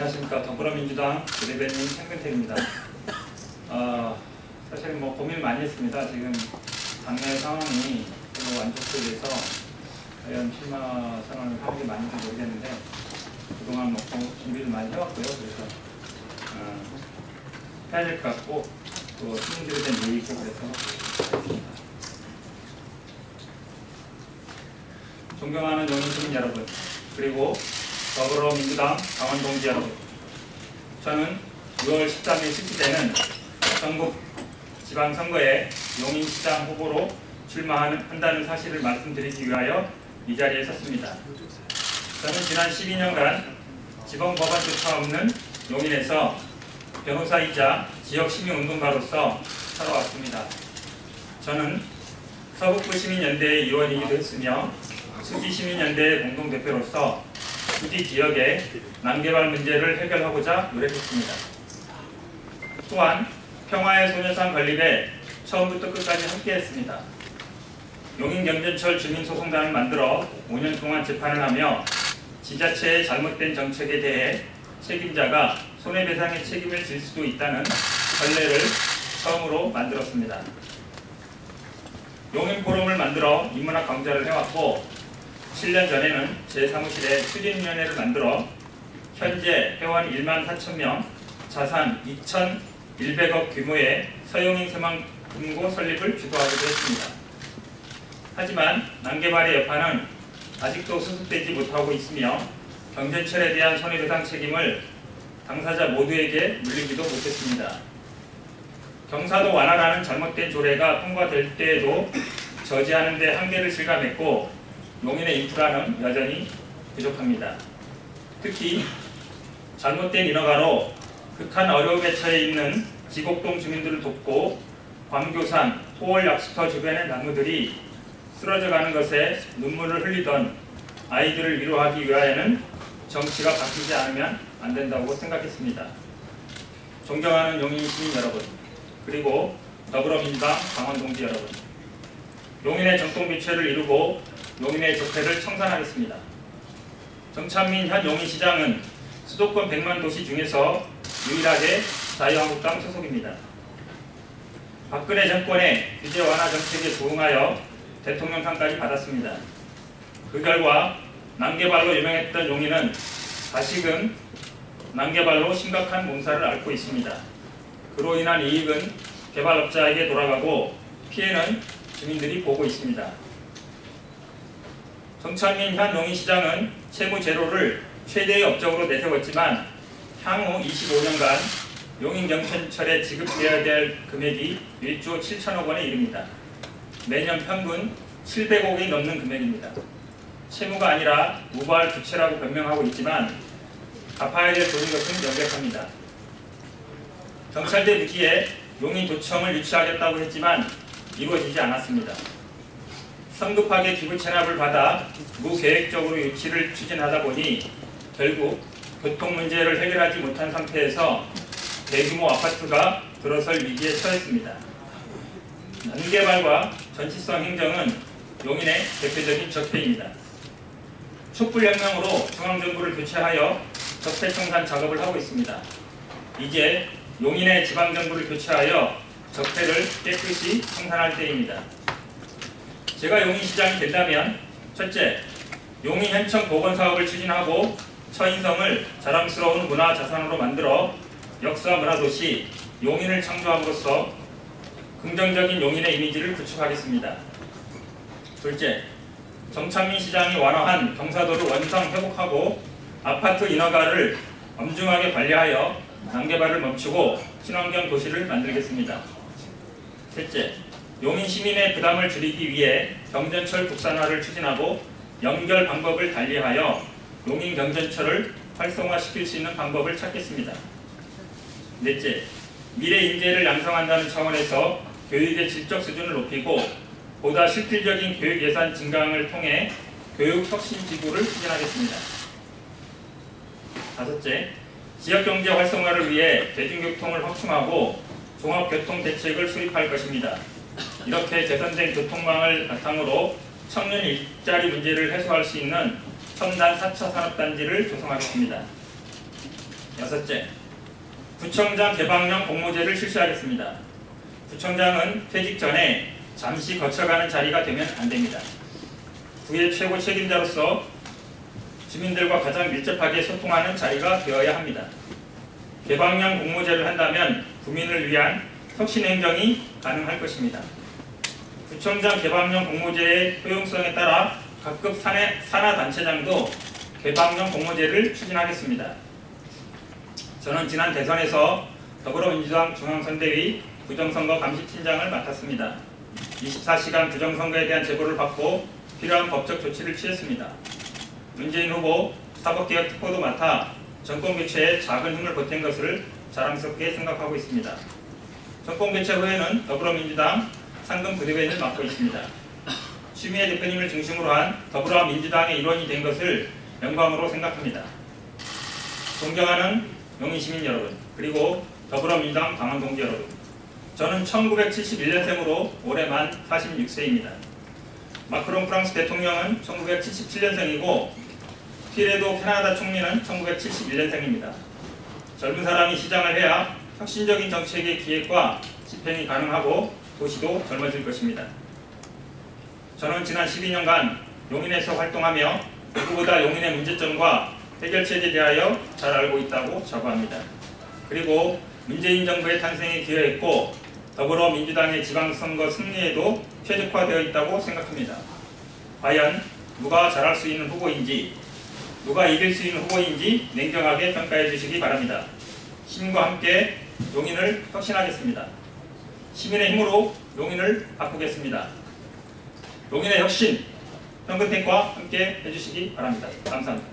안녕하십니까. 더불어민주당 대변인 hen근택입니다. 사실 고민을 많이 했습니다. 지금 당내 상황이 별로 안 좋게 돼서 과연 출마 선언을 하는 게 맞는지 모르겠는데 그동안 준비를 많이 해왔고요. 그래서 해야 될 것 같고 또 시민들에 대한 예의 있고 그래서 하겠습니다. 존경하는 용인시민 여러분, 그리고 더불어민주당 당원 동지 여러분, 저는 6월 13일 실시되는 전국 지방선거에 용인시장 후보로 출마한다는 사실을 말씀드리기 위하여 이 자리에 섰습니다. 저는 지난 12년간 지방법안조차 없는 용인에서 변호사이자 지역시민운동가로서 살아왔습니다. 저는 서북부시민연대의 의원이기도 했으며 수지시민연대의 공동대표로서 수지 지역의 난개발 문제를 해결하고자 노력했습니다. 또한 평화의 소녀상 건립에 처음부터 끝까지 함께했습니다. 용인경전철 주민소송단을 만들어 5년 동안 재판을 하며 지자체의 잘못된 정책에 대해 책임자가 손해배상의 책임을 질 수도 있다는 전례를 처음으로 만들었습니다. 용인포럼을 만들어 인문학 강좌를 해왔고 7년 전에는 제 사무실에 추진위원회를 만들어 현재 회원 1만 4천,000명, 자산 2,100억 규모의 서용인 새만금고 설립을 주도하기도 했습니다. 하지만 난개발의 여파는 아직도 수습되지 못하고 있으며 경전철에 대한 손해배상 책임을 당사자 모두에게 물리지도 못했습니다. 경사도 완화라는 잘못된 조례가 통과될 때에도 저지하는 데 한계를 실감했고 용인의 인프라는 여전히 부족합니다. 특히 잘못된 인허가로 극한 어려움에 처해 있는 지곡동 주민들을 돕고 광교산, 호월약수터 주변의 나무들이 쓰러져가는 것에 눈물을 흘리던 아이들을 위로하기 위하여는 정치가 바뀌지 않으면 안 된다고 생각했습니다. 존경하는 용인 시민 여러분, 그리고 더불어민주당 당원 동지 여러분, 용인의 정통비체를 이루고 용인의 적폐를 청산하겠습니다. 정찬민 현 용인시장은 수도권 100만 도시 중에서 유일하게 자유한국당 소속입니다. 박근혜 정권의 규제 완화 정책에 부응하여 대통령상까지 받았습니다. 그 결과 난개발로 유명했던 용인은 다시금 난개발로 심각한 몸살을 앓고 있습니다. 그로 인한 이익은 개발업자에게 돌아가고 피해는 주민들이 보고 있습니다. 정찬민 현 용인시장은 채무 제로를 최대의 업적으로 내세웠지만 향후 25년간 용인경전철에 지급되어야 될 금액이 1조 7천억 원에 이릅니다. 매년 평균 700억이 넘는 금액입니다. 채무가 아니라 무발 부채라고 변명하고 있지만 갚아야 될 돈인 것은 명백합니다. 경찰대 무기에 용인도청을 유치하겠다고 했지만 이루어지지 않았습니다. 성급하게 기부 체납을 받아 무계획적으로 유치를 추진하다 보니 결국 교통 문제를 해결하지 못한 상태에서 대규모 아파트가 들어설 위기에 처했습니다. 난개발과 전치성 행정은 용인의 대표적인 적폐입니다. 촛불혁명으로 중앙정부를 교체하여 적폐 청산 작업을 하고 있습니다. 이제 용인의 지방정부를 교체하여 적폐를 깨끗이 청산할 때입니다. 제가 용인시장이 된다면 첫째, 용인현청 복원사업을 추진하고 처인성을 자랑스러운 문화자산으로 만들어 역사 문화도시 용인을 창조함으로써 긍정적인 용인의 이미지를 구축하겠습니다. 둘째, 정찬민 시장이 완화한 경사도를 원상 회복하고 아파트 인허가를 엄중하게 관리하여 난개발을 멈추고 친환경 도시를 만들겠습니다. 셋째, 용인 시민의 부담을 줄이기 위해 경전철 국산화를 추진하고 연결 방법을 달리하여 용인 경전철을 활성화시킬 수 있는 방법을 찾겠습니다. 넷째, 미래 인재를 양성한다는 차원에서 교육의 질적 수준을 높이고 보다 실질적인 교육 예산 증강을 통해 교육 혁신 지구를 추진하겠습니다. 다섯째, 지역경제 활성화를 위해 대중교통을 확충하고 종합교통 대책을 수립할 것입니다. 이렇게 개선된 교통망을 바탕으로 청년 일자리 문제를 해소할 수 있는 첨단 4차 산업단지를 조성하겠습니다. 6째, 구청장 개방형 공모제를 실시하겠습니다. 구청장은 퇴직 전에 잠시 거쳐가는 자리가 되면 안 됩니다. 구의 최고 책임자로서 주민들과 가장 밀접하게 소통하는 자리가 되어야 합니다. 개방형 공모제를 한다면 구민을 위한 혁신행정이 가능할 것입니다. 구청장 개방형 공모제의 효용성에 따라 각급 산하단체장도 개방형 공모제를 추진하겠습니다. 저는 지난 대선에서 더불어민주당 중앙선대위 부정선거 감시팀장을 맡았습니다. 24시간 부정선거에 대한 제보를 받고 필요한 법적 조치를 취했습니다. 문재인 후보 사법개혁 특보도 맡아 정권교체에 작은 힘을 보탠 것을 자랑스럽게 생각하고 있습니다. 정권교체 후에는 더불어민주당 상근 부대변인을 맡고 있습니다. 추미애 대표님을 중심으로 한 더불어민주당의 일원이 된 것을 영광으로 생각합니다. 존경하는 용인시민 여러분, 그리고 더불어민주당 당원 동지 여러분, 저는 1971년생으로 올해 만 46세입니다. 마크롱 프랑스 대통령은 1977년생이고 피레도 캐나다 총리는 1971년생입니다. 젊은 사람이 시장을 해야 혁신적인 정책의 기획과 집행이 가능하고 도시도 젊어질 것입니다. 저는 지난 12년간 용인에서 활동하며 누구보다 용인의 문제점과 해결책에 대하여 잘 알고 있다고 자부합니다. 그리고 문재인 정부의 탄생에 기여했고 더불어민주당의 지방선거 승리에도 최적화되어 있다고 생각합니다. 과연 누가 잘할 수 있는 후보인지, 누가 이길 수 있는 후보인지 냉정하게 평가해 주시기 바랍니다. 시민과 함께 용인을 혁신하겠습니다. 시민의 힘으로 용인을 바꾸겠습니다. 용인의 혁신, 현근택과 함께 해주시기 바랍니다. 감사합니다.